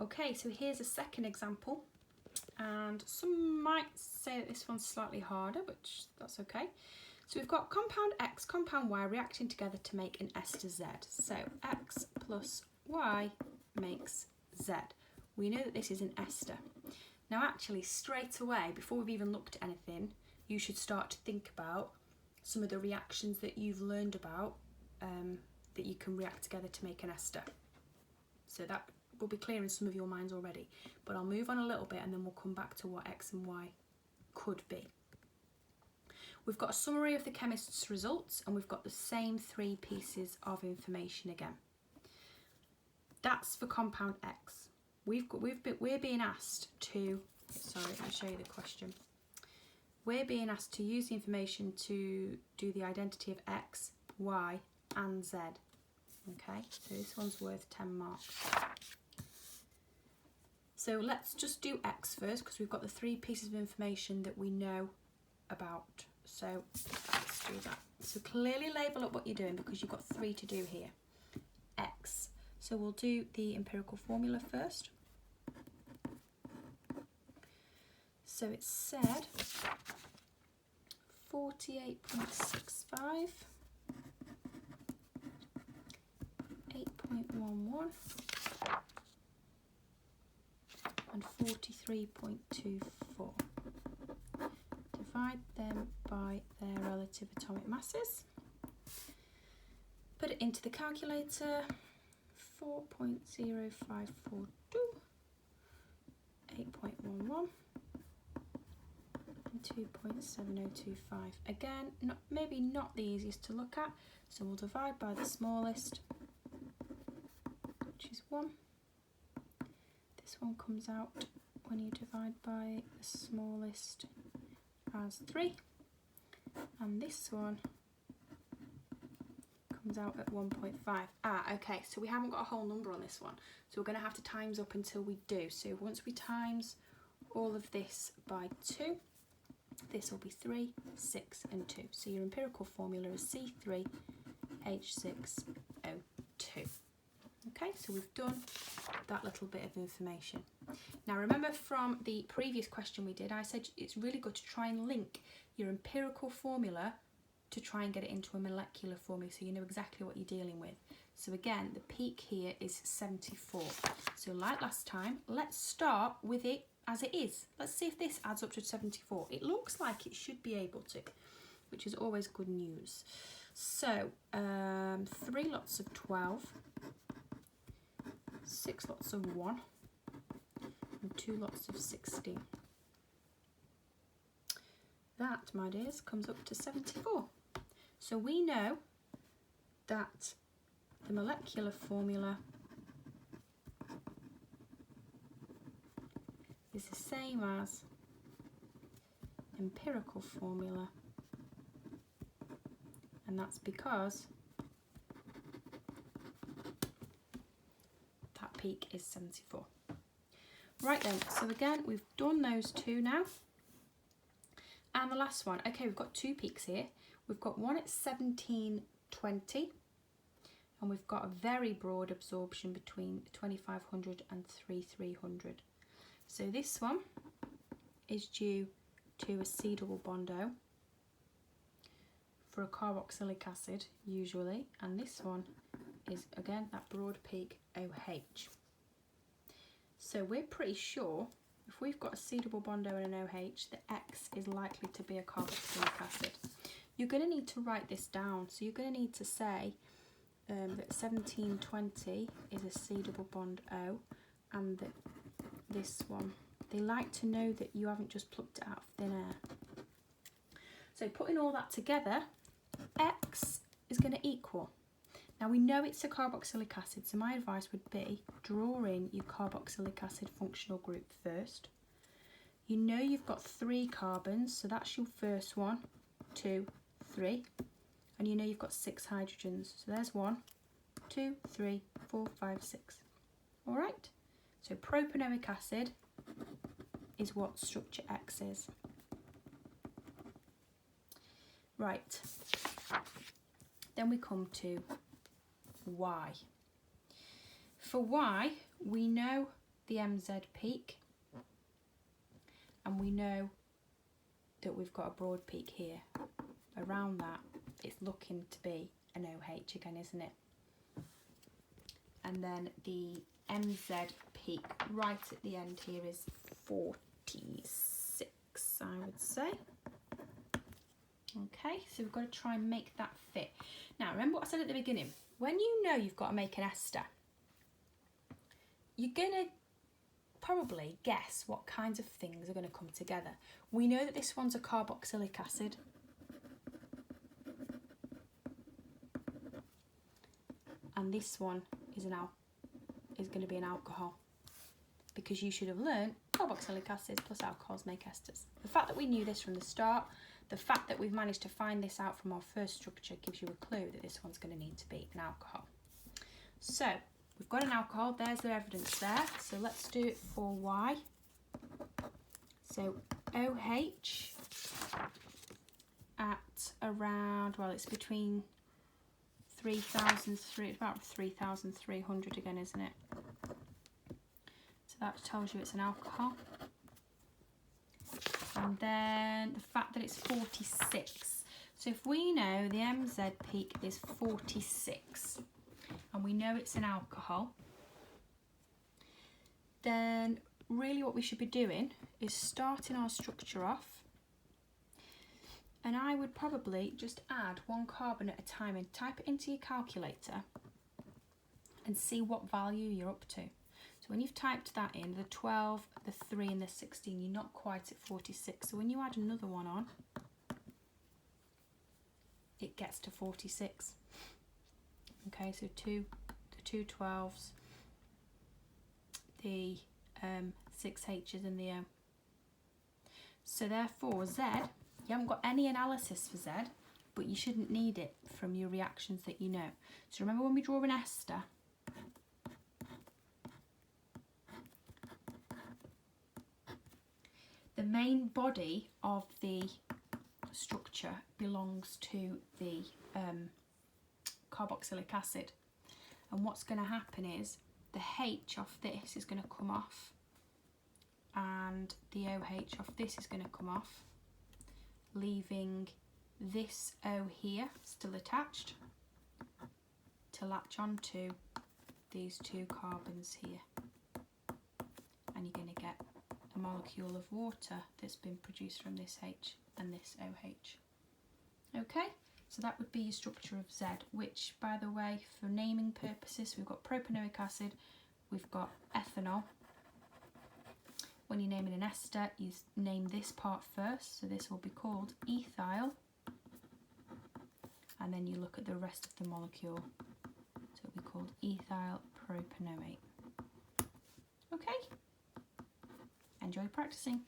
Okay, so here's a second example, and some might say that this one's slightly harder, which that's okay. So we've got compound X, compound Y reacting together to make an ester Z. So X plus Y makes Z. We know that this is an ester. Now actually straight away, before we've even looked at anything, you should start to think about some of the reactions that you've learned about that you can react together to make an ester. So that will be clear in some of your minds already, but I'll move on a little bit and then we'll come back to what X and Y could be. We've got a summary of the chemist's results and we've got the same 3 pieces of information again. That's for compound X. We're being asked to, sorry, let me show you the question. We're being asked to use the information to do the identity of X, Y and Z. Okay, so this one's worth 10 marks. So let's just do X first because we've got the 3 pieces of information that we know about. So let's do that. So clearly label up what you're doing because you've got 3 to do here. X. So we'll do the empirical formula first. So it said 48.65, 8.11 and 43.24. Divide them by their relative atomic masses. Put it into the calculator. 4.0542, 8.11 and 2.7025. Again, maybe not the easiest to look at, so we'll divide by the smallest, which is 1. This one comes out when you divide by the smallest as 3, and this one comes out at 1.5. Okay, so we haven't got a whole number on this one, so we're going to have to times up until we do. So once we times all of this by 2, this will be 3, 6 and 2. So your empirical formula is C3H6O2. Okay, so we've done that little bit of information. Now remember from the previous question we did, I said it's really good to try and link your empirical formula to try and get it into a molecular formula so you know exactly what you're dealing with. So again, the peak here is 74. So like last time, let's start with it as it is. Let's see if this adds up to 74. It looks like it should be able to, which is always good news. So 3 lots of 12, 6 lots of 1 and 2 lots of 16. That, my dears, comes up to 74. So we know that the molecular formula is the same as empirical formula, and that's because that peak is 74. Right then, so again, we've done those 2 now. And the last one, okay, we've got 2 peaks here. We've got one at 1720, and we've got a very broad absorption between 2500 and 3300. So this one is due to a C double bond O for a carboxylic acid usually, and this one is again that broad peak OH. So we're pretty sure if we've got a C double bond O and an OH, the X is likely to be a carboxylic acid. You're going to need to write this down. So you're going to need to say that 1720 is a C double bond O, and that this one, they like to know that you haven't just plucked it out of thin air. So putting all that together, X is going to equal. Now we know it's a carboxylic acid, so my advice would be draw in your carboxylic acid functional group first. You know you've got 3 carbons, so that's your first one, 2, 3, and you know you've got 6 hydrogens, so there's 1, 2, 3, 4, 5, 6. All right, so propanoic acid is what structure X is. Right, then we come to Y. For Y, we know the MZ peak, and we know that we've got a broad peak here. Around that, it's looking to be an OH again, isn't it? And then the MZ peak right at the end here is 46, I would say. Okay, so we've got to try and make that fit. Now, remember what I said at the beginning. When you know you've got to make an ester, you're going to probably guess what kinds of things are going to come together. We know that this one's a carboxylic acid. And this one is going to be an alcohol, because you should have learned carboxylic acids plus alcohols make esters. The fact that we knew this from the start, the fact that we've managed to find this out from our first structure, gives you a clue that this one's going to need to be an alcohol. So we've got an alcohol, there's the evidence there. So let's do it for Y. So OH at around, well, it's between 3,300, about 3,300 again, isn't it? So that tells you it's an alcohol. And then the fact that it's 46. So if we know the MZ peak is 46 and we know it's an alcohol, then really what we should be doing is starting our structure off, and I would probably just add one carbon at a time and type it into your calculator and see what value you're up to. So when you've typed that in, the 12, the 3 and the 16, you're not quite at 46. So when you add another one on, it gets to 46. Okay, so the two 12s, the 6 H's and the O. So therefore Z, you haven't got any analysis for Z, but you shouldn't need it from your reactions that you know. So remember when we draw an ester, the main body of the structure belongs to the carboxylic acid, and what's going to happen is the H off this is going to come off and the OH off this is going to come off, leaving this O here still attached to latch onto these two carbons here, and you're going to get a molecule of water that's been produced from this H and this OH. Okay, so that would be your structure of Z, which, by the way, for naming purposes, we've got propanoic acid, we've got ethanol. When you're naming an ester, you name this part first, so this will be called ethyl, and then you look at the rest of the molecule, so it will be called ethyl propanoate. Okay, enjoy practicing.